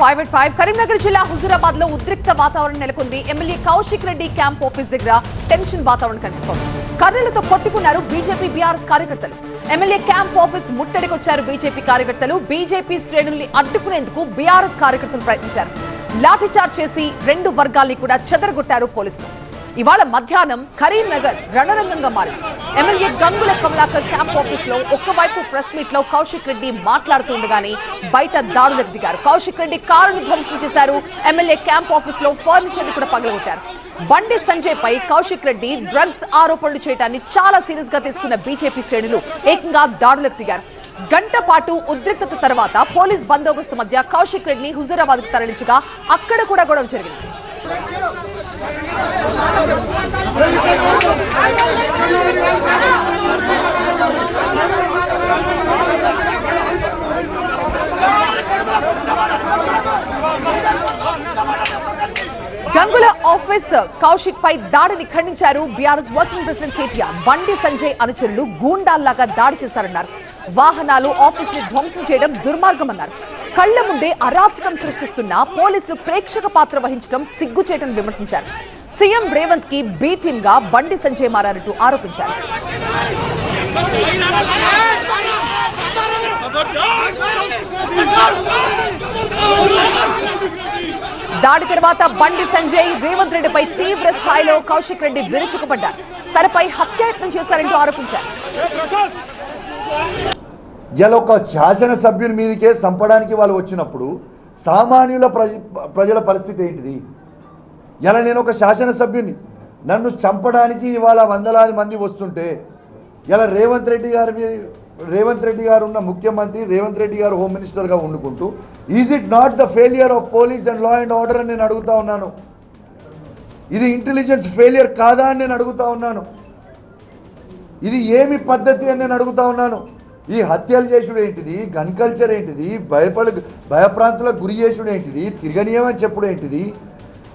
5 కరీంనగర్ జిల్లా హుజూరాబాద్ లో ఉద్రిక్త వాతావరణం నెలకొంది. MLA Kaushik Reddy camp office దగ్గర టెన్షన్ వాతావరణం కనిపిస్తోంది. కర్రలతో కొట్టుకున్నారు బీజేపీ బీఆర్ఎస్ కార్యకర్తలు. ఎమ్మెల్యే క్యాంప్ ఆఫీస్ ముట్టడికొచ్చారు బీజేపీ కార్యకర్తలు. బీజేపీ శ్రేణుల్ని అడ్డుకునేందుకు బీఆర్ఎస్ కార్యకర్తలు ప్రయత్నించారు. లాఠీచార్జ్ చేసి రెండు వర్గాల్ని కూడా చెదరగొట్టారు పోలీసులు. ఇవాళ మధ్యాహ్నం కరీంనగర్ రణరంగంగా మారింది. MLA Gangula Kamalakar camp office లో ఒక్కవైపు ప్రెస్ మీట్ లో కౌశిక్ రెడ్డి మాట్లాడుతుండగానే బయట దాడులకు దిగారు. కౌశిక్ రెడ్డి కారును ధ్వంసం చేశారు. ఎమ్మెల్యే క్యాంప్ ఆఫీస్ లో ఫర్నిచర్ ని కూడా పగలగొట్టారు. బండి సంజయ్ పై కౌశిక్ రెడ్డి డ్రగ్స్ ఆరోపణలు చేయడాన్ని చాలా సీరియస్ గా తీసుకున్న బీజేపీ శ్రేణులు ఏకంగా దాడులకు దిగారు. గంట పాటు ఉద్రిక్తత తర్వాత పోలీస్ బందోబస్తు మధ్య కౌశిక్ రెడ్డిని హుజూరాబాద్ కు తరలించగా అక్కడ కూడా గొడవ జరిగింది. గంగుల ఆఫీస్ కౌశిక్ పై దాడిని ఖండించారు BRS working president KTR. Bandi Sanjay అనుచరులు గూండాల్లాగా దాడి చేశారన్నారు. వాహనాలు ఆఫీస్ ని ధ్వంసం చేయడం దుర్మార్గమన్నారు. కళ్ల ముందే అరాచకం సృష్టిస్తున్న పోలీసులు ప్రేక్షక పాత్ర వహించడం సిగ్గుచేటని విమర్శించారు. సీఎం రేవంత్ కి బీ టీమ్ గా బండి సంజయ్ మారారంటూ ఆరోపించారు. దాడి తర్వాత బండి సంజయ్ రేవంత్ రెడ్డిపై తీవ్ర స్థాయిలో కౌశిక్ రెడ్డి విరుచుకుపడ్డారు. తనపై హత్యాయత్నం చేశారంటూ ఆరోపించారు. ఇలా ఒక శాసనసభ్యుని మీదకే చంపడానికి వాళ్ళు వచ్చినప్పుడు సామాన్యుల ప్రజల పరిస్థితి ఏంటిది? ఇలా నేను ఒక శాసనసభ్యుని, నన్ను చంపడానికి ఇవాళ వందలాది మంది వస్తుంటే ఇలా రేవంత్ రెడ్డి గారు ఉన్న ముఖ్యమంత్రి, రేవంత్ రెడ్డి గారు హోమ్ మినిస్టర్గా వండుకుంటూ is it not the failure of police and law and order అని నేను అడుగుతా ఉన్నాను. ఇది ఇంటెలిజెన్స్ ఫెయిలియర్ కాదా అని నేను అడుగుతా ఉన్నాను. ఇది ఏమి పద్ధతి అని నేను అడుగుతా ఉన్నాను. ఈ హత్యలు చేసుడు ఏంటిది? గన్ కల్చర్ ఏంటిది? భయప్రాంతులకు గురి చేసుడు ఏంటిది? తిరగనీయమని చెప్పుడు ఏంటిది?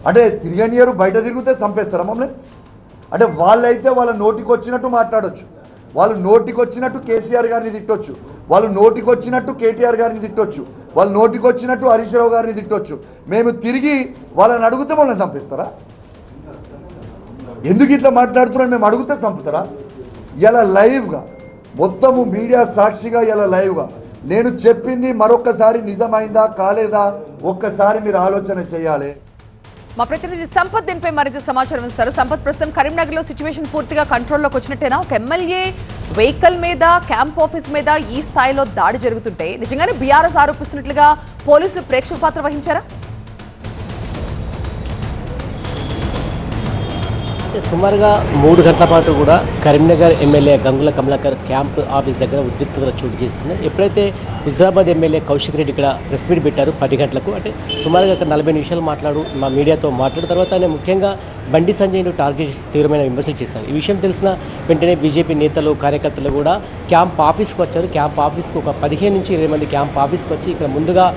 అంటే తిరగనీయరు, బయట తిరిగితే చంపేస్తారా మమ్మల్ని? అంటే వాళ్ళైతే వాళ్ళ నోటికి వచ్చినట్టు మాట్లాడొచ్చు, వాళ్ళు నోటికి వచ్చినట్టు కేసీఆర్ గారిని తిట్టొచ్చు, వాళ్ళు నోటికి వచ్చినట్టు కేటీఆర్ గారిని తిట్టొచ్చు, వాళ్ళు నోటికి వచ్చినట్టు హరీష్ రావు గారిని తిట్టొచ్చు. మేము తిరిగి వాళ్ళని అడిగితే వాళ్ళని చంపేస్తారా? ఎందుకు ఇట్లా మాట్లాడుతున్నారని మేము అడిగితే చంపుతారా? ఇలా లైవ్గా మొత్తము మీడియా సాక్షిగా ఇలా లైవ్గా నేను చెప్పింది మరొకసారి నిజమైందా కాలేదా ఒక్కసారి మీరు ఆలోచన చేయాలి. మా ప్రతినిధి సంపత్ దీనిపై మరింత సమాచారం ఇస్తారు. సంపత్, ప్రస్తుతం కరీంనగర్ లో సిచ్యువేషన్ పూర్తిగా కంట్రోల్లోకి వచ్చినట్టేనా? ఒక ఎమ్మెల్యే వెహికల్ మీద, క్యాంప్ ఆఫీస్ మీద ఈ స్థాయిలో దాడి జరుగుతుంటే నిజంగానే బీఆర్ఎస్ ఆరోపిస్తున్నట్లుగా పోలీసులు ప్రేక్షక పాత్ర వహించారా? సుమారుగా 3 గంటల పాటు కూడా Karimnagar MLA Gangula Kamalakar camp office దగ్గర ఉద్రిక్తతలు చోటు చేసుకున్నాయి. ఎప్పుడైతే హుజూరాబాద్ ఎమ్మెల్యే కౌశిక్ రెడ్డి ఇక్కడ ప్రెస్ మీట్ పెట్టారు 10 గంటలకు, అంటే సుమారుగా అక్కడ 40 నిమిషాలు మా మీడియాతో మాట్లాడిన తర్వాత ఆయన ముఖ్యంగా బండి సంజయ్ను టార్గెట్ చేసి తీవ్రమైన విమర్శలు చేశారు. ఈ విషయం తెలిసిన వెంటనే బీజేపీ నేతలు, కార్యకర్తలు కూడా క్యాంప్ ఆఫీస్కి వచ్చారు. క్యాంప్ ఆఫీస్కి ఒక 15 నుంచి 20 మంది క్యాంప్ ఆఫీస్కి వచ్చి ఇక్కడ ముందుగా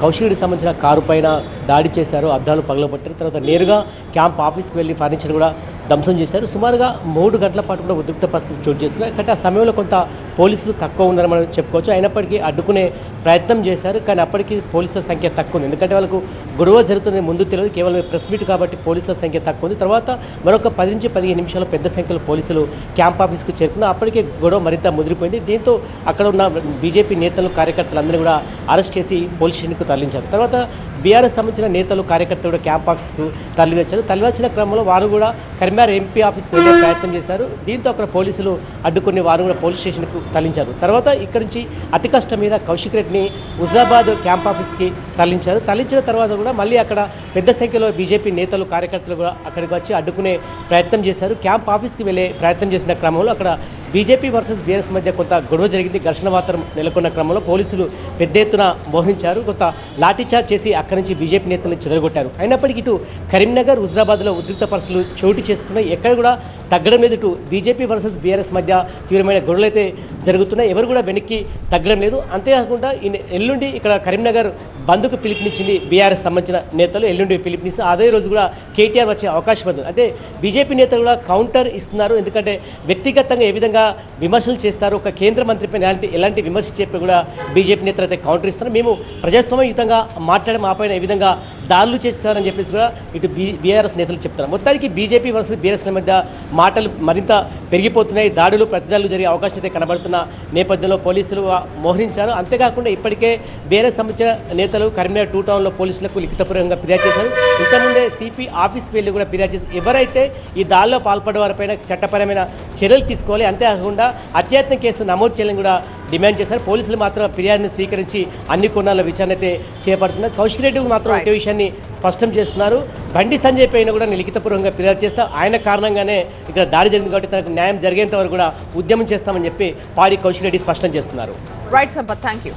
కౌశిక్ రెడ్డికి సంబంధించిన కారు పైన దాడి చేశారు, అద్దాలు పగలగొట్టారు. తర్వాత నేరుగా క్యాంప్ ఆఫీస్కి వెళ్ళి ఫర్నిచర్ కూడా ధ్వంసం చేశారు. సుమారుగా 3 గంటల పాటు కూడా ఉద్రిక్త పరిస్థితులు చోటు చేసుకున్నాయి. కాబట్టి ఆ సమయంలో కొంత పోలీసులు తక్కువ ఉందని మనం చెప్పుకోవచ్చు. అయినప్పటికీ అడ్డుకునే ప్రయత్నం చేశారు, కానీ అప్పటికీ పోలీసుల సంఖ్య తక్కువ ఉంది. ఎందుకంటే వాళ్ళకు గొడవ జరుగుతుంది ముందు తెలియదు, కేవలం ప్రెస్ మీట్ కాబట్టి పోలీసుల సంఖ్య తక్కువ ఉంది. తర్వాత మరొక 10 నుంచి 15 నిమిషాలు పెద్ద సంఖ్యలో పోలీసులు క్యాంప్ ఆఫీస్కి చేరుకున్నారు. అప్పటికే గొడవ మరింత ముదిరిపోయింది. దీంతో అక్కడ ఉన్న బీజేపీ నేతలు, కార్యకర్తలందరినీ కూడా అరెస్ట్ చేసి పోలీస్ స్టేషన్కు తరలించారు. తర్వాత బీఆర్ఎస్ సంబంధించిన నేతలు, కార్యకర్తలు కూడా క్యాంప్ ఆఫీస్కు తరలివచ్చారు. తరలివచ్చిన క్రమంలో వారు కూడా కరీంనగర్ ఎంపీ ఆఫీస్కి వెళ్ళే ప్రయత్నం చేశారు. దీంతో అక్కడ పోలీసులు అడ్డుకుని వారు కూడా పోలీస్ స్టేషన్కు తరలించారు. తర్వాత ఇక్కడి నుంచి అతి కష్టం మీద కౌశిక్ రెడ్డిని హుజూరాబాద్ క్యాంప్ ఆఫీస్కి తరలించారు. తరలించిన తర్వాత కూడా మళ్ళీ అక్కడ పెద్ద సంఖ్యలో బీజేపీ నేతలు, కార్యకర్తలు కూడా అక్కడికి వచ్చి అడ్డుకునే ప్రయత్నం చేశారు. క్యాంప్ ఆఫీస్కి వెళ్ళే ప్రయత్నం చేసిన క్రమంలో అక్కడ బీజేపీ వర్సెస్ బీఆర్ఎస్ మధ్య కొంత గొడవ జరిగింది. ఘర్షణ వాతావరణం నెలకొన్న క్రమంలో పోలీసులు పెద్ద ఎత్తున మోహరించారు. కొంత లాఠీచార్జ్ చేసి అక్కడి నుంచి బీజేపీ నేతలను చెదరగొట్టారు. అయినప్పటికీ ఇటు కరీంనగర్, హుజూరాబాద్లో ఉద్రిక్త పరిస్థితులు చోటు చేసుకున్నాయి. ఎక్కడ కూడా తగ్గడం లేదు. ఇటు బీజేపీ వర్సెస్ బీఆర్ఎస్ మధ్య తీవ్రమైన గొడవలు అయితే జరుగుతున్నాయి. ఎవరు కూడా వెనక్కి తగ్గడం లేదు. అంతేకాకుండా ఎల్లుండి ఇక్కడ కరీంనగర్ బంద్కు పిలుపునిచ్చింది బీఆర్ఎస్ సంబంధించిన నేతలు. ఎల్లుండి పిలుపునిస్తే అదే రోజు కూడా కేటీఆర్ వచ్చే అవకాశం ఉంది. అయితే బీజేపీ నేతలు కూడా కౌంటర్ ఇస్తున్నారు. ఎందుకంటే వ్యక్తిగతంగా ఏ విధంగా విమర్శలు చేస్తారు, ఒక కేంద్ర మంత్రిపై ఎలాంటి విమర్శలు చెప్పి కూడా బీజేపీ నేతలు అయితే కౌంటర్ ఇస్తున్నారు. మేము ప్రజాస్వామ్యయుతంగా మాట్లాడడం ఆపైన ఏ విధంగా దాడులు చేస్తారని చెప్పేసి కూడా ఇటు బీఆర్ఎస్ నేతలు చెప్తున్నారు. మొత్తానికి బీజేపీ వర్సెస్ బీఆర్ఎస్ల మధ్య మాటలు మరింత పెరిగిపోతున్నాయి. దాడులు ప్రతిదాడులు జరిగే అవకాశం అయితే కనబడుతున్న నేపథ్యంలో పోలీసులు మోహరించారు. అంతేకాకుండా ఇప్పటికే బీఆర్ఎస్ సంబంధించిన నేతలు కరీంనగర్ 2 టౌన్లో పోలీసులకు లిఖితపూర్వకంగా ఫిర్యాదు చేశారు. ఇంతకుముందే సిపి ఆఫీస్కి వెళ్ళి కూడా ఫిర్యాదు చేశారు. ఎవరైతే ఈ దాడిలో పాల్పడే వారిపైన చట్టపరమైన చర్యలు తీసుకోవాలి, అంతేకాకుండా అత్యాయత్న కేసు నమోదు చేయాలని కూడా డిమాండ్ చేశారు. పోలీసులు మాత్రం ఫిర్యాదును స్వీకరించి అన్ని కోణాల విచారణ అయితే చేపడుతున్నారు. కౌశిక్ రెడ్డి మాత్రం ఒకే విషయాన్ని స్పష్టం చేస్తున్నారు. బండి సంజయ్ పైన కూడా లిఖితపూర్వకంగా ఫిర్యాదు చేస్తా, ఆయన కారణంగానే ఇక్కడ దాడి జరిగింది కాబట్టి తనకు న్యాయం జరిగేంత వరకు కూడా ఉద్యమం చేస్తామని చెప్పి పాడి కౌశిక్ రెడ్డి స్పష్టం చేస్తున్నారు. Right Sampath, thank you.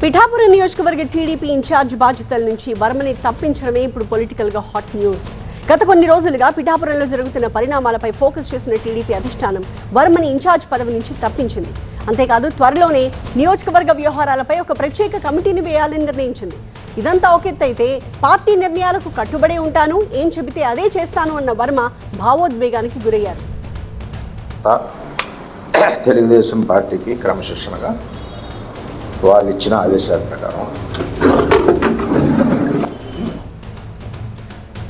Pithapuram నియోజకవర్గ టీడీపీ ఇన్ఛార్జ్ బాధ్యతల నుంచి వర్మని తప్పించడమే ఇప్పుడు పొలిటికల్గా హాట్ న్యూస్. గత కొన్ని రోజులుగా పిఠాపురంలో జరుగుతున్న పరిణామాలపై ఫోకస్ చేసిన టీడీపీ అధిష్టానం వర్మని ఇన్ఛార్జ్ పదవి నుంచి తప్పించింది. అంతేకాదు త్వరలోనే నియోజకవర్గ వ్యవహారాలపై ఒక ప్రత్యేక కమిటీని వేయాలని నిర్ణయించింది. ఇదంతా ఒక ఎత్తైతే పార్టీ నిర్ణయాలకు కట్టుబడి ఉంటాను, ఏం చెబితే అదే చేస్తాను అన్న వర్మ భావోద్వేగానికి గురయ్యారు. తెలుగుదేశం పార్టీకి క్రమశిక్షణగా వాళ్ళు ఇచ్చిన ఆదేశాల ప్రకారం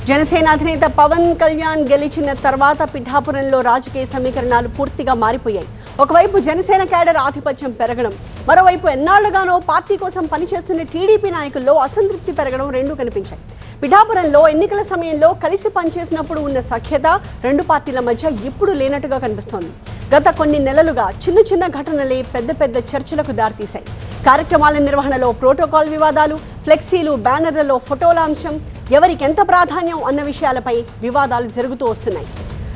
జనసేన అధినేత పవన్ కళ్యాణ్ గెలిచిన తర్వాత పిఠాపురంలో రాజకీయ సమీకరణాలు పూర్తిగా మారిపోయాయి. ఒకవైపు జనసేన క్యాడర్ ఆధిపత్యం పెరగడం, మరోవైపు ఎన్నాళ్లుగానో పార్టీ కోసం పనిచేస్తున్న టీడీపీ నాయకుల్లో అసంతృప్తి పెరగడం రెండూ కనిపించాయి. పిఠాపురంలో ఎన్నికల సమయంలో కలిసి పనిచేసినప్పుడు ఉన్న సఖ్యత రెండు పార్టీల మధ్య ఇప్పుడు లేనట్టుగా కనిపిస్తోంది. గత కొన్ని నెలలుగా చిన్న చిన్న ఘటనలే పెద్ద పెద్ద చర్చలకు దారితీశాయి. కార్యక్రమాల నిర్వహణలో ప్రోటోకాల్ వివాదాలు, ఫ్లెక్సీలు, బ్యానర్లలో ఫోటోల అంశం, ఎవరికెంత ప్రాధాన్యం అన్న విషయాలపై వివాదాలు జరుగుతూ వస్తున్నాయి.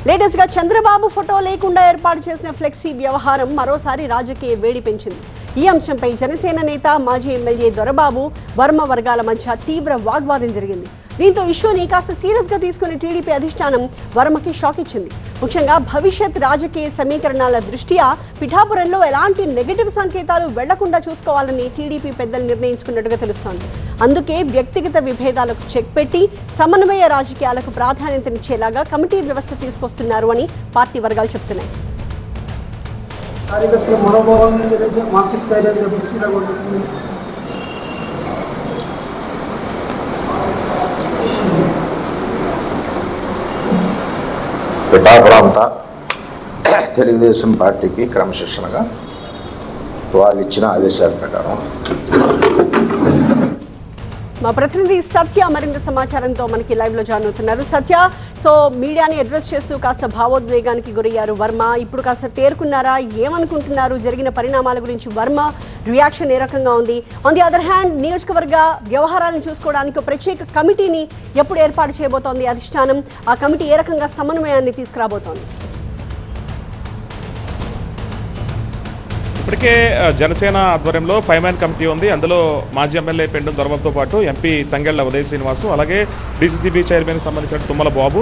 లేటెస్ట్గా చంద్రబాబు ఫోటో లేకుండా ఏర్పాటు చేసిన ఫ్లెక్సీ వ్యవహారం మరోసారి రాజకీయ వేడి పెంచింది. ఈ అంశంపై జనసేన నేత మాజీ ఎమ్మెల్యే దొరబాబు, వర్మ వర్గాల మధ్య తీవ్ర వాగ్వాదం జరిగింది. దీంతో ఇష్యూని కాస్త సీరియస్గా తీసుకుని టీడీపీ అధిష్టానం వర్మకి షాక్ ఇచ్చింది. ముఖ్యంగా భవిష్యత్ రాజకీయ సమీకరణాల దృష్ట్యా పిఠాపురంలో ఎలాంటి నెగటివ్ సంకేతాలు వెళ్లకుండా చూసుకోవాలని టీడీపీ పెద్దలు నిర్ణయించుకున్నట్టుగా తెలుస్తోంది. అందుకే వ్యక్తిగత విభేదాలకు చెక్ పెట్టి సమన్వయ రాజకీయాలకు ప్రాధాన్యతనిచ్చేలాగా కమిటీ వ్యవస్థ తీసుకొస్తున్నారు అని పార్టీ వర్గాలు చెప్తున్నాయి. పిఠాపురం అంతా తెలుగుదేశం పార్టీకి క్రమశిక్షణగా వాళ్ళు ఇచ్చిన ఆదేశాల ప్రకారం. మా ప్రతినిధి సత్య మరింత సమాచారంతో మనకి లైవ్లో జాయిన్ అవుతున్నారు. సత్య, సో మీడియాని అడ్రస్ చేస్తూ కాస్త భావోద్వేగానికి గురయ్యారు వర్మ. ఇప్పుడు కాస్త తేరుకున్నారా? ఏమనుకుంటున్నారు? జరిగిన పరిణామాల గురించి వర్మ రియాక్షన్ ఏ రకంగా ఉంది? ఆన్ ది అదర్ హ్యాండ్ నియోజకవర్గ వ్యవహారాలను చూసుకోవడానికి ఒక ప్రత్యేక కమిటీని ఎప్పుడు ఏర్పాటు చేయబోతోంది అధిష్టానం? ఆ కమిటీ ఏ రకంగా సమన్వయాన్ని తీసుకురాబోతోంది? ఇప్పటికే జనసేన ఆధ్వర్యంలో 5-man కమిటీ ఉంది. అందులో మాజీ ఎమ్మెల్యే పెండు దొరబాబుతో పాటు ఎంపీ తంగెళ్ల ఉదయ్ శ్రీనివాసు, అలాగే డీసీసీబీ చైర్మన్కి సంబంధించిన తుమ్మల బాబు,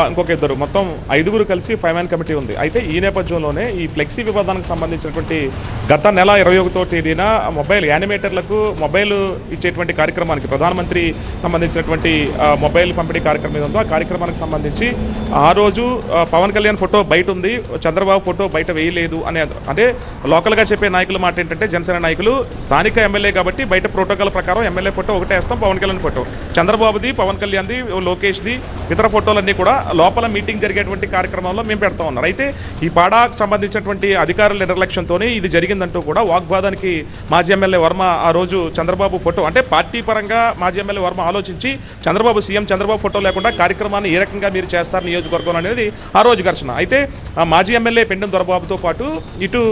ఇంకొక ఇద్దరు, మొత్తం 5గురు కలిసి 5-man కమిటీ ఉంది. అయితే ఈ నేపథ్యంలోనే ఈ ఫ్లెక్సీ వివాదానికి సంబంధించినటువంటి గత నెల 21వ తేదీన మొబైల్ యానిమేటర్లకు మొబైల్ ఇచ్చేటువంటి కార్యక్రమానికి ప్రధానమంత్రి సంబంధించినటువంటి మొబైల్ పంపిణీ కార్యక్రమం ఉందో ఆ కార్యక్రమానికి సంబంధించి ఆ రోజు పవన్ కళ్యాణ్ ఫోటో బయట ఉంది, చంద్రబాబు ఫోటో బయట వేయలేదు అంటే లోకల్గా చెప్పే నాయకుల మాట ఏంటంటే, జనసేన నాయకులు స్థానిక ఎమ్మెల్యే కాబట్టి బయట ప్రోటోకాల్ ప్రకారం ఎమ్మెల్యే ఫోటో ఒకటే వేస్తాం, పవన్ కళ్యాణ్ ఫోటో, చంద్రబాబుది, పవన్ కళ్యాణ్ది, లోకేష్ది, ఇతర ఫోటోలన్నీ కూడా లోపల మీటింగ్ జరిగేటువంటి కార్యక్రమంలో మేము పెడతా ఉన్నారు. అయితే ఈ పాడాకు సంబంధించినటువంటి అధికారుల నిర్లక్ష్యంతోనే ఇది జరిగిందంటూ కూడా వాగ్వాదానికి మాజీ ఎమ్మెల్యే వర్మ ఆ రోజు చంద్రబాబు ఫోటో అంటే పార్టీ పరంగా మాజీ ఎమ్మెల్యే వర్మ ఆలోచించి చంద్రబాబు సీఎం చంద్రబాబు ఫోటో లేకుండా కార్యక్రమాన్ని ఏ రకంగా మీరు చేస్తారు నియోజకవర్గం అనేది ఆ రోజు ఘర్షణ. అయితే మాజీ ఎమ్మెల్యే పెండెం దొరబాబుతో పాటు ఇటు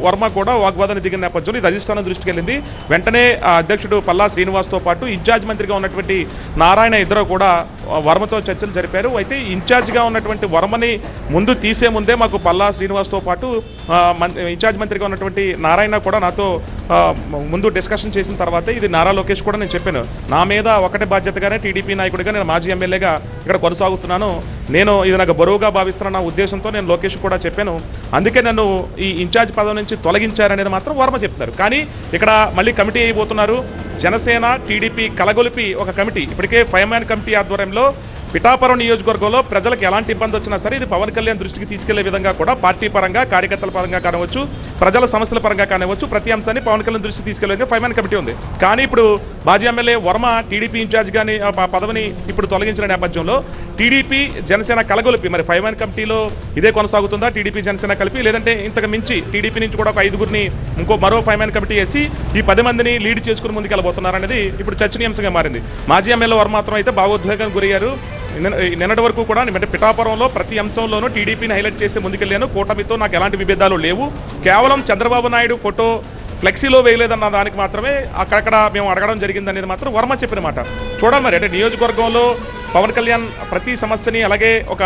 వర్మ కూడా వాగ్వాదాన్ని దిగిన నేపథ్యంలో ఇది అధిష్టానం దృష్టికి వెళ్ళింది. వెంటనే అధ్యక్షుడు పల్లా శ్రీనివాస్తో పాటు ఇన్ఛార్జ్ మంత్రిగా ఉన్నటువంటి నారాయణ ఇద్దరు కూడా వర్మతో చర్చలు జరిపారు. అయితే ఇన్ఛార్జ్గా ఉన్నటువంటి వర్మని ముందు తీసే ముందే మాకు పల్లా శ్రీనివాస్తో పాటు ఇన్ఛార్జ్ మంత్రిగా ఉన్నటువంటి నారాయణ కూడా నాతో ముందు డిస్కషన్ చేసిన తర్వాతే ఇది నారా లోకేష్ కూడా నేను చెప్పాను, నా మీద ఒకటే బాధ్యతగానే టీడీపీ నాయకుడిగా నేను మాజీ ఎమ్మెల్యేగా ఇక్కడ కొనసాగుతున్నాను, నేను ఇది నాకు బరువుగా భావిస్తున్న నా ఉద్దేశంతో నేను లోకేష్ కూడా చెప్పాను, అందుకే నన్ను ఈ ఇన్ఛార్జ్ పదవి నుంచి తొలగించారనేది మాత్రం వర్మ చెప్తున్నారు. కానీ ఇక్కడ మళ్ళీ కమిటీ అయిపోతున్నారు. జనసేన టీడీపీ కలగొలిపి ఒక కమిటీ, ఇప్పటికే 5 మ్యాన్ కమిటీ ఆధ్వర్యంలో పిఠాపురం నియోజకవర్గంలో ప్రజలకు ఎలాంటి ఇబ్బంది వచ్చినా సరే ఇది పవన్ కళ్యాణ్ దృష్టికి తీసుకెళ్లే విధంగా కూడా పార్టీ పరంగా, కార్యకర్తల పరంగా కానివచ్చు, ప్రజల సమస్యల పరంగా కానివచ్చు, ప్రతి అంశాన్ని పవన్ కళ్యాణ్ దృష్టికి తీసుకెళ్లే 5 మ్యాన్ కమిటీ ఉంది. కానీ ఇప్పుడు మాజీ ఎమ్మెల్యే వర్మ టీడీపీ ఇన్ఛార్జ్ గాని పదవిని ఇప్పుడు తొలగించిన నేపథ్యంలో టీడీపీ జనసేన కలగొలిపి మరి 5 మ్యాన్ కమిటీలో ఇదే కొనసాగుతుందా, టీడీపీ జనసేన కలిపి, లేదంటే ఇంతకు మించి టీడీపీ నుంచి కూడా ఒక 5గురిని మరో 5 మ్యాన్ కమిటీ వేసి ఈ 10 మందిని లీడ్ చేసుకుని ముందుకెళ్ళబోతున్నారనేది ఇప్పుడు చర్చనీయాంశంగా మారింది. మాజీ ఎమ్మెల్యే వర్మ మాత్రం అయితే భావోద్వేగానికి గురయ్యారు. నిన్నటి వరకు కూడా అంటే పిఠాపురంలో ప్రతి అంశంలోనూ టీడీపీని హైలైట్ చేస్తే ముందుకెళ్ళాను, కూటమితో నాకు ఎలాంటి విభేదాలు లేవు, కేవలం చంద్రబాబు నాయుడు ఫోటో ఫ్లెక్సీలో వేయలేదన్న దానికి మాత్రమే అక్కడక్కడ మేము అడగడం జరిగిందనేది మాత్రం వర్మ చెప్పిన మాట. చూడాలి మరి, అంటే నియోజకవర్గంలో పవన్ కళ్యాణ్ ప్రతి సమస్యని అలాగే ఒక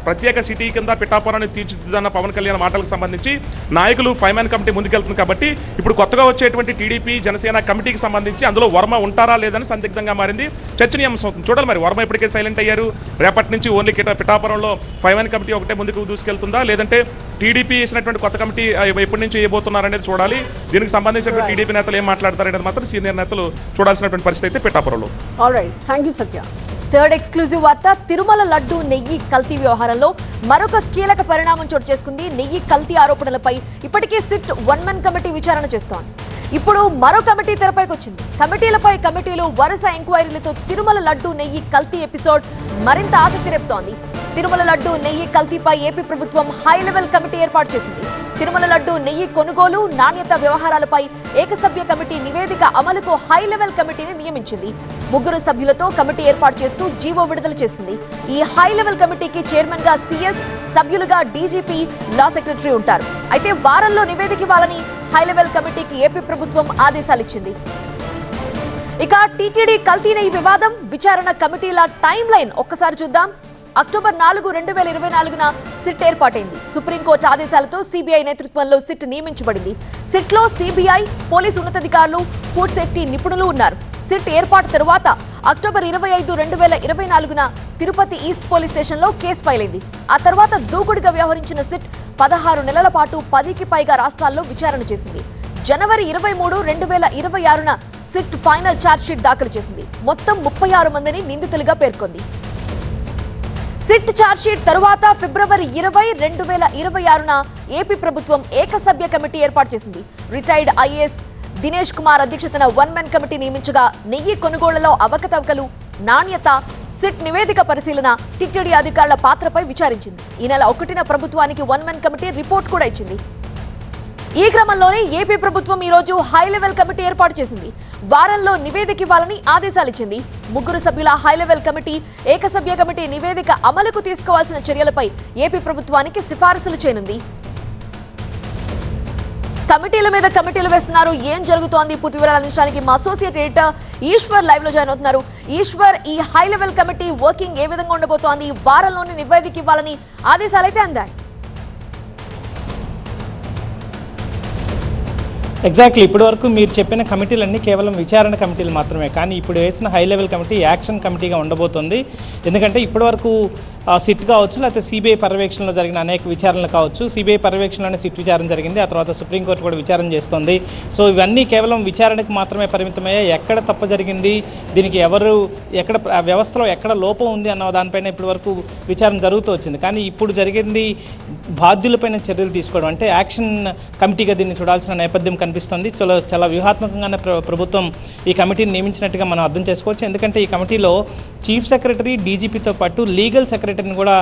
ప్రత్యేక సిటీ కింద పిఠాపురాన్ని తీర్చిదిద్దన్న పవన్ కళ్యాణ్ మాటలకు సంబంధించి నాయకులు 5 మ్యాన్ కమిటీ ముందుకెళ్తుంది. కాబట్టి ఇప్పుడు కొత్తగా వచ్చేటువంటి టీడీపీ జనసేన కమిటీకి సంబంధించి అందులో వర్మ ఉంటారా లేదని సందిగ్ధంగా మారింది, చర్చనీయాంశం అవుతుంది. చూడాలి మరి, వర్మ ఇప్పటికే సైలెంట్ అయ్యారు. రేపటి నుంచి ఓన్లీ పిఠాపురంలో 5 మ్యాన్ కమిటీ ఒకటే ముందుకు దూసుకెళ్తుందా, లేదంటే టీడీపీ వేసినటువంటి కొత్త కమిటీ ఎప్పటి నుంచి వేయబోతున్నారనేది చూడాలి. దీనికి సంబంధించినటువంటి టీడీపీ నేతలు ఏం మాట్లాడతారనేది మాత్రం సీనియర్ నేతలు చూడాల్సినటువంటి పరిస్థితి అయితే పిఠాపురంలో. ఆల్రైట్, థాంక్యూ సత్య. థర్డ్ ఎక్స్క్లూజివ్ వార్త, తిరుమల లడ్డు నెయ్యి కల్తీ వ్యవహారంలో మరొక కీలక పరిణామం చోటు చేసుకుంది. నెయ్యి కల్తీ ఆరోపణలపై ఇప్పటికే సిట్ 1 మ్యాన్ కమిటీ విచారణ చేస్తోంది. ఇప్పుడు మరో కమిటీ తెరపైకి వచ్చింది. కమిటీలపై కమిటీలు, వరుస ఎంక్వైరీలతో తిరుమల లడ్డు నెయ్యి కల్తీ ఎపిసోడ్ మరింత ఆసక్తి రేపుతోంది. తిరుమల లడ్డు నెయ్యి కల్తీపై ఏపీ ప్రభుత్వం హై లెవెల్ కమిటీ ఏర్పాటు చేసింది. తిరుమల లడ్డు నెయ్యి కొనుగోలు, నాణ్యత వ్యవహారాలపై ఏకసభ్య కమిటీ నివేదిక అమలుకు హై లెవెల్ కమిటీని నియమించింది. 3 సభ్యులతో కమిటీ ఏర్పాటు చేస్తూ జీవో విడుదల చేసింది. ఈ హై లెవెల్ కమిటీకి చైర్మన్ గా సిఎస్, సభ్యులుగా డీజీపీ, లా సెక్రటరీ ఉంటారు. అయితే వారంలో నివేదిక ఇవ్వాలని హై లెవెల్ కమిటీకి ఏపీ ప్రభుత్వం ఆదేశాలిచ్చింది. ఇక టీటీడీ కల్తీ నెయ్యి వివాదం విచారణ కమిటీల టైం లైన్ ఒక్కసారి చూద్దాం. అక్టోబర్ 4, 2024న సిట్ ఏర్పాటైంది. సుప్రీంకోర్టు ఆదేశాలతో సిబిఐ నేతృత్వంలో సిట్ నియమించబడింది. సిట్ లో సిబిఐ, పోలీసు ఉన్నతాధికారులు, ఫుడ్ సేఫ్టీ నిపుణులు ఉన్నారు. సిట్ ఏర్పాటు తరువాత అక్టోబర్ 25, 2024న తిరుపతి ఈస్ట్ పోలీస్ స్టేషన్లో కేసు ఫైల్ అయింది. ఆ తర్వాత దూకుడుగా వ్యవహరించిన సిట్ 16 నెలల పాటు 10కి పైగా రాష్ట్రాల్లో విచారణ చేసింది. జనవరి 23, 2026న సిట్ ఫైనల్ ఛార్జ్ షీట్ దాఖలు చేసింది. మొత్తం 36 మందిని నిందితులుగా పేర్కొంది. సిట్ ఛార్జ్ షీట్ తరువాత ఫిబ్రవరి 20, 2026న ఏపీ ప్రభుత్వం ఏకసభ్య కమిటీ ఏర్పాటు చేసింది. రిటైర్డ్ ఐఏఎస్ దినేష్ కుమార్ అధ్యక్షతన 1 మ్యాన్ కమిటీ నియమించగా నెయ్యి కొనుగోళ్లలో అవకతవకలు, నాణ్యత, సిట్ నివేదిక పరిశీలన, టీటీడీ అధికారుల పాత్రపై విచారించింది. ఈ నెల 1న ప్రభుత్వానికి 1 మ్యాన్ కమిటీ రిపోర్ట్ కూడా ఇచ్చింది. ఈ క్రమంలోనే ఏపీ ప్రభుత్వం ఈ రోజు హై లెవెల్ కమిటీ ఏర్పాటు చేసింది. వారంలో నివేదిక ఇవ్వాలని ఆదేశాలిచ్చింది. 3 సభ్యుల హై లెవెల్ కమిటీ ఏకసభ్య కమిటీ నివేదిక అమలుకు తీసుకోవాల్సిన చర్యలపై ఏపీ ప్రభుత్వానికి సిఫారసులు చేయనుంది. కమిటీల మీద కమిటీలు వేస్తున్నారు. ఏం జరుగుతోంది పూర్తి వివరాలు అందించడానికి మా అసోసియేట్ ఎడిటర్ ఈశ్వర్ లైవ్ లో జాయిన్ అవుతున్నారు. ఈశ్వర్, ఈ హై లెవెల్ కమిటీ వర్కింగ్ ఏ విధంగా ఉండబోతోంది? వారంలోనే నివేదిక ఇవ్వాలని ఆదేశాలైతే అందాయి. ఎగ్జాక్ట్లీ, ఇప్పటి వరకు మీరు చెప్పిన కమిటీలన్నీ కేవలం విచారణ కమిటీలు మాత్రమే. కానీ ఇప్పుడు వేసిన హై లెవెల్ కమిటీ యాక్షన్ కమిటీగా ఉండబోతోంది. ఎందుకంటే ఇప్పటి వరకు సిట్ కావచ్చు, లేకపోతే సిబిఐ పర్యవేక్షణలో జరిగిన అనేక విచారణలు కావచ్చు. సిబిఐ పర్యవేక్షణలోనే సిట్ విచారణ జరిగింది. ఆ తర్వాత సుప్రీంకోర్టు కూడా విచారణ చేస్తుంది. సో ఇవన్నీ కేవలం విచారణకు మాత్రమే పరిమితమయ్యాయి. ఎక్కడ తప్పు జరిగింది, దీనికి ఎవరు, ఎక్కడ వ్యవస్థలో ఎక్కడ లోపం ఉంది అన్న దానిపైన ఇప్పటి వరకు విచారణ జరుగుతూ వచ్చింది. కానీ ఇప్పుడు జరిగింది బాధ్యులపైన చర్యలు తీసుకోవడం, అంటే యాక్షన్ కమిటీగా దీన్ని చూడాల్సిన నేపథ్యం కనిపిస్తుంది. చాలా వ్యూహాత్మకంగానే ప్రభుత్వం ఈ కమిటీని నియమించినట్టుగా మనం అర్థం చేసుకోవచ్చు. ఎందుకంటే ఈ కమిటీలో చీఫ్ సెక్రటరీ, డీజీపీతో పాటు లీగల్ సెక్రటరీని కూడా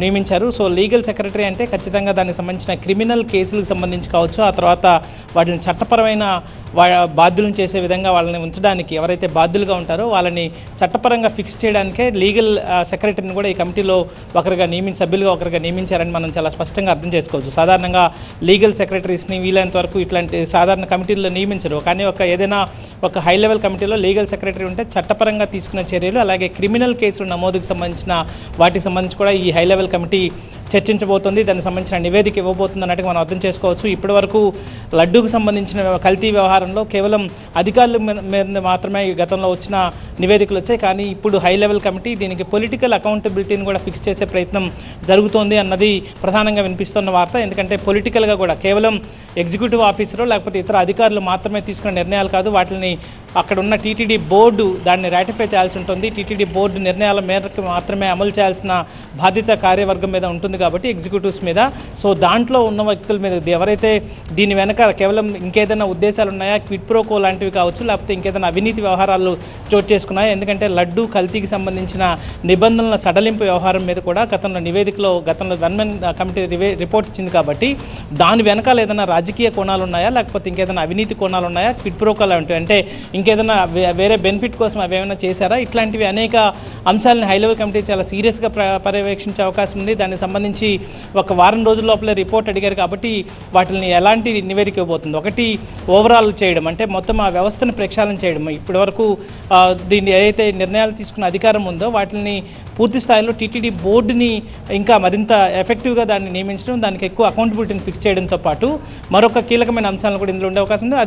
నియమించారు. సో లీగల్ సెక్రటరీ అంటే ఖచ్చితంగా దానికి సంబంధించిన క్రిమినల్ కేసులకు సంబంధించి కావచ్చు, ఆ తర్వాత వాటిని చట్టపరమైన బాధ్యులను చేసే విధంగా వాళ్ళని ఉంచడానికి ఎవరైతే బాధ్యులుగా ఉంటారో వాళ్ళని చట్టపరంగా ఫిక్స్ చేయడానికే లీగల్ సెక్రటరీని కూడా ఈ కమిటీలో సభ్యులుగా ఒకరిగా నియమించారని మనం చాలా స్పష్టంగా అర్థం చేసుకోవచ్చు. సాధారణంగా లీగల్ సెక్రటరీస్ని వీలైనంత వరకు ఇట్లాంటి సాధారణ కమిటీల్లో నియమించరు. కానీ ఏదైనా ఒక హై లెవెల్ కమిటీలో లీగల్ సెక్రటరీ ఉంటే చట్టపరంగా తీసుకున్న చర్యలు అలాగే క్రిమినల్ కేసులు నమోదుకు సంబంధించిన వాటికి సంబంధించి కూడా ఈ హై లెవెల్ కమిటీ చర్చించబోతుంది. దానికి సంబంధించిన నివేదిక ఇవ్వబోతుంది అన్నట్టుగా మనం అర్థం చేసుకోవచ్చు. ఇప్పటివరకు లడ్డూకు సంబంధించిన కల్తీ వ్యవహారంలో కేవలం అధికారుల మీద మాత్రమే గతంలో వచ్చిన నివేదికలు వచ్చాయి. కానీ ఇప్పుడు హై లెవెల్ కమిటీ దీనికి పొలిటికల్ అకౌంటబిలిటీని కూడా ఫిక్స్ చేసే ప్రయత్నం జరుగుతోంది అన్నది ప్రధానంగా వినిపిస్తున్న వార్త. ఎందుకంటే పొలిటికల్గా కూడా కేవలం ఎగ్జిక్యూటివ్ ఆఫీసర్ లేకపోతే ఇతర అధికారులు మాత్రమే తీసుకున్న నిర్ణయాలు కాదు, వాటిని అక్కడ ఉన్న టీటీడీ బోర్డు దాన్ని రాటిఫై చేయాల్సి ఉంటుంది. టీటీడీ బోర్డు నిర్ణయాల మేరకు మాత్రమే అమలు చేయాల్సిన బాధ్యత కార్యవర్గం మీద ఉంటుంది కాబట్టి ఎగ్జిక్యూటివ్స్ మీద. సో దాంట్లో ఉన్న వ్యక్తుల మీద ఎవరైతే దీని వెనక కేవలం ఇంకేదైనా ఉద్దేశాలు ఉన్నాయా, క్విడ్ ప్రోకో లాంటివి కావచ్చు, లేకపోతే ఇంకేదైనా అవినీతి వ్యవహారాలు చోటు చేసుకున్నాయి. ఎందుకంటే లడ్డూ కల్తీకి సంబంధించిన నిబంధనల సడలింపు వ్యవహారం మీద కూడా గతంలో వన్ మెన్ కమిటీ రిపోర్ట్ ఇచ్చింది కాబట్టి దాని వెనకాల ఏదైనా రాజకీయ కోణాలు ఉన్నాయా, లేకపోతే ఇంకేదైనా అవినీతి కోణాలు ఉన్నాయా, క్విడ్ ప్రోకోలు ఉంటాయి అంటే ఇంకేదైనా వేరే బెనిఫిట్ కోసం అవి ఏమైనా చేశారా, ఇట్లాంటివి అనేక అంశాలను హై లెవెల్ కమిటీ చాలా సీరియస్గా పర్యవేక్షించే అవకాశం ఉంది. దానికి సంబంధించి ఒక వారం రోజుల లోపల రిపోర్ట్ అడిగారు కాబట్టి వాటిని ఎలాంటి నివేదిక ఇవ్వబోతుంది. ఒకటి ఓవరాల్ చేయడం అంటే మొత్తం ఆ వ్యవస్థను ప్రక్షాళన చేయడం. ఇప్పటివరకు దీన్ని ఏదైతే నిర్ణయాలు తీసుకున్న అధికారం ఉందో వాటిని పూర్తి స్థాయిలో టీటీడీ బోర్డుని ఇంకా మరింత ఎఫెక్టివ్గా దాన్ని నియమించడం, దానికి ఎక్కువ అకౌంటబిలిటీని ఫిక్స్ చేయడంతో పాటు మరొక కీలకమైన అంశాలను కూడా ఇందులో ఉండే అవకాశం ఉంది.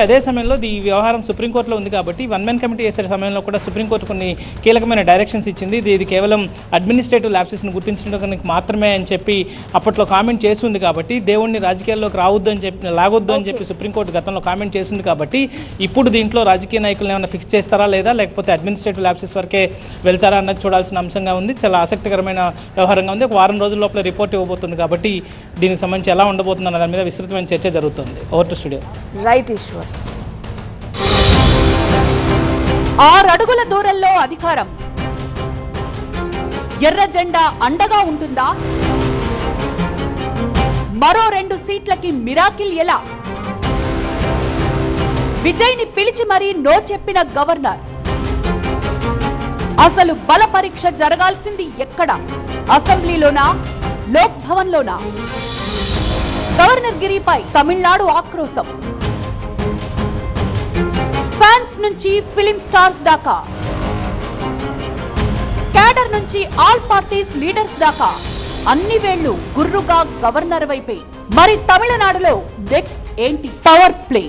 అదే సమయంలో ఈ వ్యవహారం సుప్రీంకోర్టులో ఉంది కాబట్టి వన్ మెన్ కమిటీ వేసే సమయంలో కూడా సుప్రీంకోర్టు కొన్ని కీలకమైన డైరెక్షన్స్ ఇచ్చింది. ఇది కేవలం అడ్మినిస్ట్రేటివ్ ల్యాప్సెస్ని గుర్తించడానికి మాత్రమే అని చెప్పి అప్పట్లో కామెంట్ చేస్తుంది కాబట్టి దేవుణ్ణి రాజకీయాల్లోకి లాగొద్దు అని చెప్పి సుప్రీంకోర్టు గతంలో కామెంట్ చేస్తుంది కాబట్టి ఇప్పుడు దీంట్లో రాజకీయ నాయకులను ఏమైనా ఫిక్స్ చేస్తారా లేదా, లేకపోతే అడ్మినిస్ట్రేటివ్ ల్యాప్సెస్ వరకే వెళ్తారా అన్నది చూడాల్సిన అంశంగా ఉంది. చాలా ఆసక్తికరమైన వ్యవహారంగా ఉంది. ఒక వారం రోజుల లోపల రిపోర్ట్ ఇవ్వబోతుంది కాబట్టి దీనికి సంబంధించి ఎలా ఉండబోతుంది అన్న దాని మీద విస్తృతమైన చర్చ జరుగుతుంది. Over to studio. Right Eshwar. 6 అడుగుల దూరంలో అధికారం, ఎర్ర జెండా అండగా ఉంటుందా? మరో 2 సీట్లకి మిరాకిల్ ఎలా? విజయ్ని పిలిచి మరీ నో చెప్పిన గవర్నర్. అసలు బల పరీక్ష జరగాల్సింది ఎక్కడ? అసెంబ్లీలోనా, లోక్ భవన్ లోనా? గవర్నర్ గిరిపై తమిళనాడు ఆక్రోశం. ఫ్యాన్స్ నుంచి ఫిలిం స్టార్స్ దాకా, క్యాడర్ నుంచి ఆల్ పార్టీస్ లీడర్స్ దాకా అన్ని వేళ్లు గుర్రుగా గవర్నర్ వైపే. మరి తమిళనాడులో నెక్స్ట్ ఏంటి? Power play.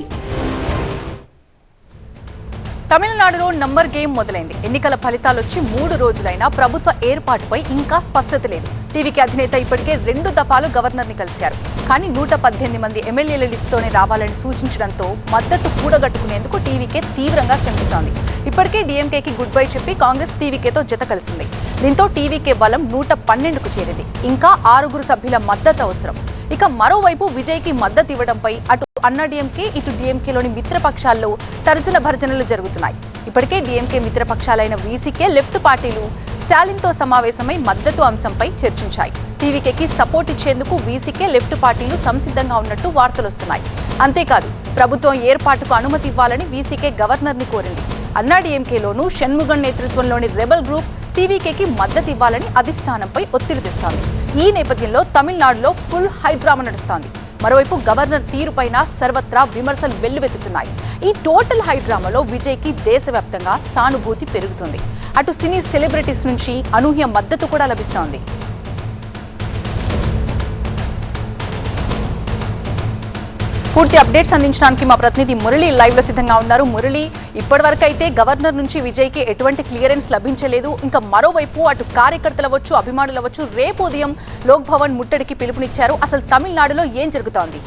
తమిళనాడులో నంబర్ గేమ్ మొదలైంది. ఎన్నికల ఫలితాలు వచ్చి 3 రోజులైనా ప్రభుత్వ ఏర్పాటుపై ఇంకా స్పష్టత లేదు. టీవీకే అధినేత ఇప్పటికే 2 దఫాలు గవర్నర్ని కలిశారు. కానీ 118 మంది ఎమ్మెల్యేల లిస్టుతోనే రావాలని సూచించడంతో మద్దతు కూడగట్టుకునేందుకు టీవీకే తీవ్రంగా శ్రమిస్తోంది. ఇప్పటికే డీఎంకేకి గుడ్ బై చెప్పి కాంగ్రెస్ టీవీకేతో జత కలిసింది. దీంతో టీవీకే బలం 112కు చేరింది. ఇంకా 6 సభ్యుల మద్దతు అవసరం. ఇక మరోవైపు విజయ్కి మద్దతు ఇవ్వడంపై అటు అన్నా డీఎంకే, ఇటు డీఎంకేలోని మిత్రపక్షాల్లో తర్జన భర్జనలు జరుగుతున్నాయి. ఇప్పటికే డీఎంకే మిత్రపక్షాలైన వీసీకే, లెఫ్ట్ పార్టీలు స్టాలిన్తో సమావేశమై మద్దతు అంశంపై చర్చించాయి. టీవీకేకి సపోర్ట్ ఇచ్చేందుకు వీసీకే, లెఫ్ట్ పార్టీలు సంసిద్ధంగా ఉన్నట్టు వార్తలొస్తున్నాయి. అంతేకాదు ప్రభుత్వం ఏర్పాటుకు అనుమతి ఇవ్వాలని వీసీకే గవర్నర్ని కోరింది. అన్నా డీఎంకేలోనూ షణ్ముగన్ నేతృత్వంలోని రెబల్ గ్రూప్ టీవీకేకి మద్దతు ఇవ్వాలని అధిష్టానంపై ఒత్తిడి తెస్తోంది. ఈ నేపథ్యంలో తమిళనాడులో ఫుల్ హైడ్రామా నడుస్తోంది. మరోవైపు గవర్నర్ తీరుపైన సర్వత్రా విమర్శలు వెల్లువెత్తుతున్నాయి. ఈ టోటల్ హైడ్రామాలో విజయ్కి దేశవ్యాప్తంగా సానుభూతి పెరుగుతుంది. అటు సినీ సెలబ్రిటీస్ నుంచి అనూహ్య మద్దతు కూడా లభిస్తోంది. పూర్తి అప్డేట్స్ అందించడానికి మా ప్రతినిధి మురళి లైవ్ లో సిద్ధంగా ఉన్నారు. మురళి, ఇప్పటివరకు అయితే గవర్నర్ నుంచి విజయ్కి ఎటువంటి క్లియరెన్స్ లభించలేదు. ఇంకా మరోవైపు అటు కార్యకర్తలు అవ్వచ్చు, అభిమానులు అవ్వచ్చు, రేపు ఉదయం లోక్ భవన్ ముట్టడికి పిలుపునిచ్చారు. అసలు తమిళనాడులో ఏం జరుగుతోంది?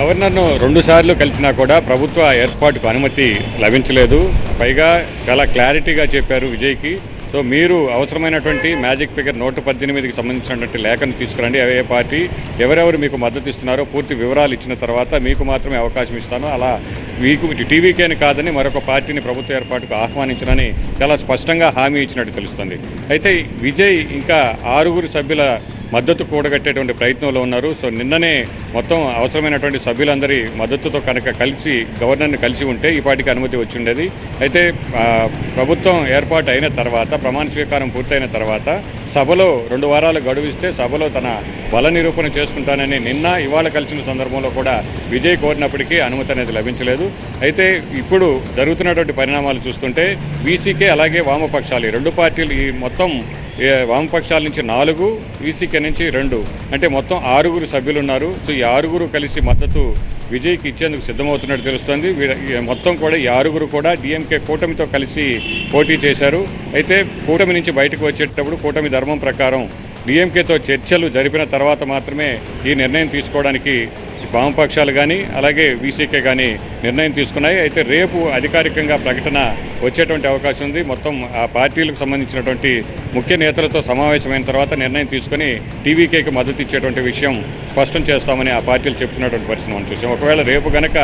గవర్నర్ను 2 సార్లు కలిసినా కూడా ప్రభుత్వ ఏర్పాటుకు అనుమతి లభించలేదు. పైగా చాలా క్లారిటీగా చెప్పారు విజయ్కి. సో మీరు అవసరమైనటువంటి మ్యాజిక్ ఫిగర్ 118కి సంబంధించినటువంటి లేఖను తీసుకురండి. ఏ పార్టీ ఎవరెవరు మీకు మద్దతు ఇస్తున్నారో పూర్తి వివరాలు ఇచ్చిన తర్వాత మీకు మాత్రమే అవకాశం ఇస్తాను. అలా మీకు టీవీకేని కాదని మరొక పార్టీని ప్రభుత్వ ఏర్పాటుకు ఆహ్వానించనని చాలా స్పష్టంగా హామీ ఇచ్చినట్టు తెలుస్తుంది. అయితే విజయ్ ఇంకా 6 సభ్యుల మద్దతు కూడగట్టేటువంటి ప్రయత్నంలో ఉన్నారు. సో నిన్ననే మొత్తం అవసరమైనటువంటి సభ్యులందరి మద్దతుతో కనుక కలిసి గవర్నర్ని కలిసి ఉంటే ఈ పార్టీకి అనుమతి వచ్చి ఉండేది. అయితే ప్రభుత్వం ఏర్పాటు అయిన తర్వాత, ప్రమాణ స్వీకారం పూర్తయిన తర్వాత సభలో 2 వారాలు గడువిస్తే సభలో తన బల నిరూపణ చేసుకుంటానని నిన్న ఇవాళ కలిసిన సందర్భంలో కూడా విజయ్ కోరినప్పటికీ అనుమతి అనేది లభించలేదు. అయితే ఇప్పుడు జరుగుతున్నటువంటి పరిణామాలు చూస్తుంటే వీసీకే అలాగే వామపక్షాలు 2 పార్టీలు, ఈ మొత్తం వామపక్షాల నుంచి 4, వీసీకే నుంచి 2, అంటే మొత్తం 6 సభ్యులు ఉన్నారు. సో ఈ 6 కలిసి మద్దతు విజయ్కి ఇచ్చేందుకు సిద్ధమవుతున్నట్టు తెలుస్తోంది. మొత్తం కూడా ఈ 6 కూడా డిఎంకే కూటమితో కలిసి పోటీ చేశారు. అయితే కూటమి నుంచి బయటకు వచ్చేటప్పుడు కూటమి ధర్మం ప్రకారం డిఎంకేతో చర్చలు జరిపిన తర్వాత మాత్రమే ఈ నిర్ణయం తీసుకోవడానికి వామపక్షాలు కానీ అలాగే వీసీకే కానీ నిర్ణయం తీసుకున్నాయి. అయితే రేపు అధికారికంగా ప్రకటన వచ్చేటువంటి అవకాశం ఉంది. మొత్తం ఆ పార్టీలకు సంబంధించినటువంటి ముఖ్య నేతలతో సమావేశమైన తర్వాత నిర్ణయం తీసుకుని టీవీకేకి మద్దతు ఇచ్చేటువంటి విషయం స్పష్టం చేస్తామని ఆ పార్టీలు చెప్తున్నటువంటి పరిస్థితి మనం చూసాం. ఒకవేళ రేపు గనక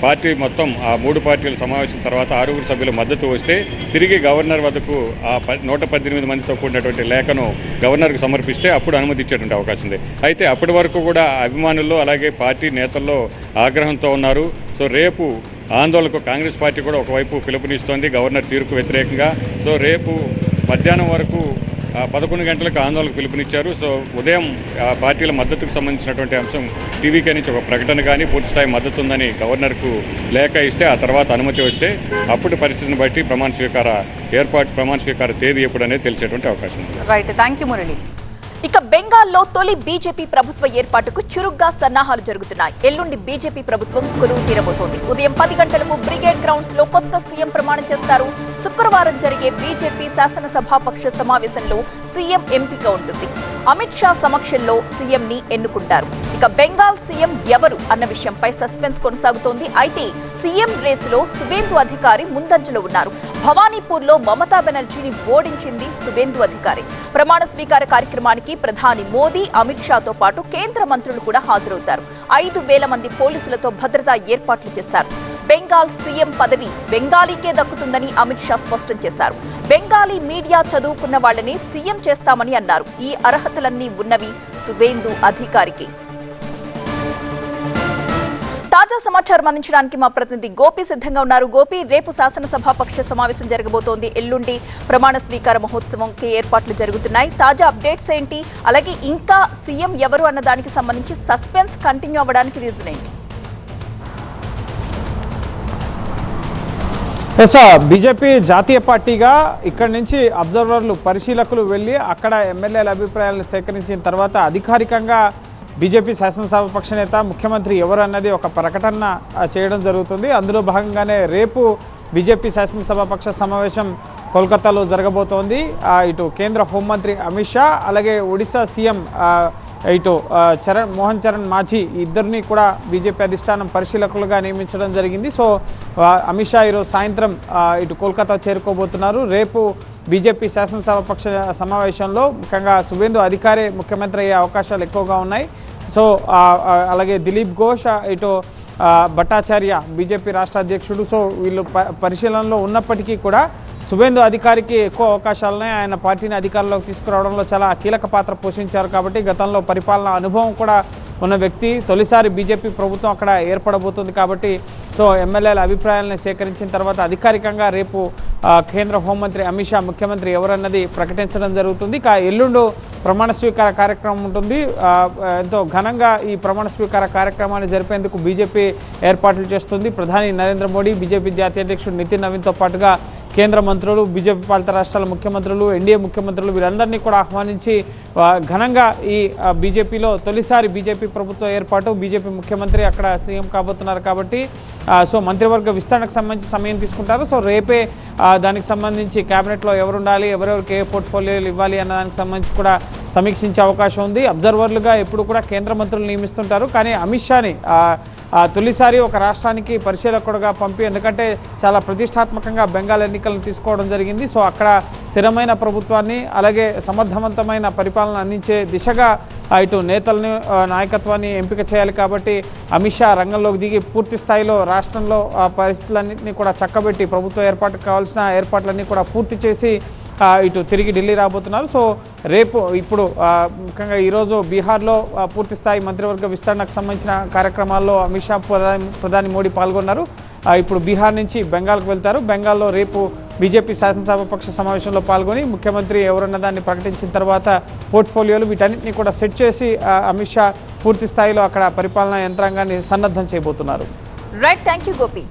పార్టీ మొత్తం ఆ 3 పార్టీల సమావేశం తర్వాత 6 సభ్యుల మద్దతు వస్తే తిరిగి గవర్నర్ వద్దకు ఆ 118 మందితో కూడినటువంటి లేఖను గవర్నర్కు సమర్పిస్తే అప్పుడు అనుమతి ఇచ్చేటువంటి అవకాశం ఉంది. అయితే అప్పటి వరకు కూడా అభిమానుల్లో అలాగే పార్టీ నేతల్లో ఆగ్రహంతో ఉన్నారు. సో రేపు ఆందోళనకు కాంగ్రెస్ పార్టీ కూడా ఒకవైపు పిలుపునిస్తోంది గవర్నర్ తీర్పుకు వ్యతిరేకంగా. సో రేపు మధ్యాహ్నం వరకు 11 గంటలకు ఆందోళనకు పిలుపునిచ్చారు. సో ఉదయం పార్టీల మద్దతుకు సంబంధించినటువంటి అంశం టీవీకే నుంచి ఒక ప్రకటన కానీ పూర్తిస్థాయి మద్దతు ఉందని గవర్నర్కు లేఖ ఇస్తే ఆ తర్వాత అనుమతి వస్తే అప్పుడు పరిస్థితిని బట్టి ప్రమాణ స్వీకార తేదీ ఎప్పుడనేది తెలిసేటువంటి అవకాశం ఉంది. Right, thank you Murali. ఇక బెంగాల్లో తొలి బీజేపీ ప్రభుత్వ ఏర్పాటుకు చురుగ్గా సన్నాహాలు జరుగుతున్నాయి. ఎల్లుండి బీజేపీ ప్రభుత్వం కొలువు తీరబోతోంది. ఉదయం 10 గంటలకు బ్రిగేడ్ గ్రౌండ్స్ లో కొత్త సీఎం ప్రమాణం చేస్తారు. శుక్రవారం జరిగే బీజేపీ శాసనసభాపక్ష సమావేశంలో సీఎం ఎంపిక ఉంటుంది. అమిత్ షా సమక్షంలో సీఎం ని ఎన్నుకుంటారు. ఇక బెంగాల్ సీఎం ఎవరు అన్న విషయంపై సస్పెన్స్ కొనసాగుతోంది. అయితే సీఎం రేసులో సువేందు అధికారి ముందంజలో ఉన్నారు. భవానీపూర్లో మమతా బెనర్జీని ఓడించింది సువేందు అధికారి. ప్రమాణ స్వీకార కార్యక్రమానికి ప్రధాని మోదీ, అమిత్ షాతో పాటు కేంద్ర మంత్రులు కూడా హాజరవుతారు. 5,000 మంది పోలీసులతో భద్రతా ఏర్పాట్లు చేశారు. బెంగాల్ సీఎం పదవి బెంగాలీకే దక్కుతుందని అమిత్ షా స్పష్టం చేశారు. బెంగాలీ మీడియా చదువుకున్న వాళ్ళని సీఎం చేస్తామని అన్నారు. ఈ అర్హతలన్నీ ఉన్నవి సువేందు అధికారికి. తాజా సమాచారం అందించడానికి మా ప్రతినిధి గోపి సిద్ధంగా ఉన్నారు. గోపి, రేపు శాసనసభాపక్ష సమావేశం జరగబోతోంది. ఎల్లుండి ప్రమాణ స్వీకార మహోత్సవంకి ఏర్పాట్లు జరుగుతున్నాయి. తాజా అప్డేట్స్ ఏంటి? అలాగే ఇంకా సీఎం ఎవరు అన్న దానికి సంబంధించి సస్పెన్స్ కంటిన్యూ అవ్వడానికి రీజన్ ఏంటి? బీజేపీ జాతీయ పార్టీగా ఇక్కడి నుంచి అబ్జర్వర్లు, పరిశీలకులు వెళ్ళి అక్కడ ఎమ్మెల్యేల అభిప్రాయాలను సేకరించిన తర్వాత అధికారికంగా బీజేపీ శాసనసభాపక్ష నేత, ముఖ్యమంత్రి ఎవరు అన్నది ఒక ప్రకటన చేయడం జరుగుతుంది. అందులో భాగంగానే రేపు బీజేపీ శాసనసభాపక్ష సమావేశం కోల్కతాలో జరగబోతోంది. ఇటు కేంద్ర హోంమంత్రి అమిత్ షా, అలాగే ఒడిశా సీఎం ఇటు మోహన్ చరణ్ మాఝీ ఇద్దరిని కూడా బీజేపీ అధిష్టానం పరిశీలకులుగా నియమించడం జరిగింది. సో అమిత్ షా ఈరోజు సాయంత్రం ఇటు కోల్కతా చేరుకోబోతున్నారు. రేపు బీజేపీ శాసనసభాపక్ష సమావేశంలో ముఖ్యంగా సువేందు అధికారి ముఖ్యమంత్రి అయ్యే అవకాశాలు ఎక్కువగా ఉన్నాయి. సో అలాగే దిలీప్ ఘోష్, ఇటు భట్టాచార్య బీజేపీ రాష్ట్ర అధ్యక్షుడు. సో వీళ్ళు పరిశీలనలో ఉన్నప్పటికీ కూడా సువేందు అధికారికి ఎక్కువ అవకాశాలున్నాయి. ఆయన పార్టీని అధికారంలోకి తీసుకురావడంలో చాలా కీలక పాత్ర పోషించారు. కాబట్టి గతంలో పరిపాలనా అనుభవం కూడా ఉన్న వ్యక్తి. తొలిసారి బీజేపీ ప్రభుత్వం అక్కడ ఏర్పడబోతుంది కాబట్టి సో ఎమ్మెల్యేల అభిప్రాయాలను సేకరించిన తర్వాత అధికారికంగా రేపు కేంద్ర హోంమంత్రి అమిత్ షా ముఖ్యమంత్రి ఎవరన్నది ప్రకటించడం జరుగుతుంది. ఇక ఎల్లుండు ప్రమాణ స్వీకార కార్యక్రమం ఉంటుంది. ఎంతో ఘనంగా ఈ ప్రమాణ స్వీకార కార్యక్రమాన్ని జరిపేందుకు బీజేపీ ఏర్పాట్లు చేస్తుంది. ప్రధాని నరేంద్ర మోడీ, బీజేపీ జాతీయ అధ్యక్షుడు నితిన్ నవీన్తో పాటుగా కేంద్ర మంత్రులు, బీజేపీ పాలిత రాష్ట్రాల ముఖ్యమంత్రులు, ఎన్డీఏ ముఖ్యమంత్రులు వీరందరినీ కూడా ఆహ్వానించి ఘనంగా ఈ బీజేపీలో తొలిసారి బీజేపీ ప్రభుత్వం ఏర్పాటు, బీజేపీ ముఖ్యమంత్రి అక్కడ సీఎం కాబోతున్నారు కాబట్టి సో మంత్రివర్గ విస్తరణకు సంబంధించి సమయం తీసుకుంటారు. సో రేపే దానికి సంబంధించి క్యాబినెట్లో ఎవరు ఉండాలి, ఎవరెవరికి ఏ పోర్ట్ఫోలియోలు ఇవ్వాలి అన్న దానికి సంబంధించి కూడా సమీక్షించే అవకాశం ఉంది. అబ్జర్వర్లుగా ఎప్పుడు కూడా కేంద్ర మంత్రులు నియమిస్తుంటారు. కానీ అమిత్ షాని తొలిసారి ఒక రాష్ట్రానికి పరిశీలకుడుగా పంపి, ఎందుకంటే చాలా ప్రతిష్టాత్మకంగా బెంగాల్ ఎన్నికలను తీసుకోవడం జరిగింది. సో అక్కడ స్థిరమైన ప్రభుత్వాన్ని అలాగే సమర్థవంతమైన పరిపాలన అందించే దిశగా ఇటు నేతలని, నాయకత్వాన్ని ఎంపిక చేయాలి. కాబట్టి అమిత్ షా రంగంలోకి దిగి పూర్తి స్థాయిలో రాష్ట్రంలో పరిస్థితులన్నింటినీ కూడా చక్కబెట్టి ప్రభుత్వ ఏర్పాటుకు కావాల్సిన ఏర్పాట్లన్నీ కూడా పూర్తి చేసి ఇటు తిరిగి ఢిల్లీ రాబోతున్నారు. సో రేపు ఇప్పుడు ముఖ్యంగా ఈరోజు బీహార్లో పూర్తి స్థాయి మంత్రివర్గ విస్తరణకు సంబంధించిన కార్యక్రమాల్లో అమిత్ షా ప్రధాని మోడీ పాల్గొన్నారు. ఇప్పుడు బీహార్ నుంచి బెంగాల్కు వెళ్తారు. బెంగాల్లో రేపు బీజేపీ శాసనసభాపక్ష సమావేశంలో పాల్గొని ముఖ్యమంత్రి ఎవరన్న దాన్ని ప్రకటించిన తర్వాత పోర్ట్ఫోలియోలు వీటన్నిటిని కూడా సెట్ చేసి అమిత్ షా పూర్తి స్థాయిలో అక్కడ పరిపాలనా యంత్రాంగాన్ని సన్నద్ధం చేయబోతున్నారు. Right, thank you Gopi.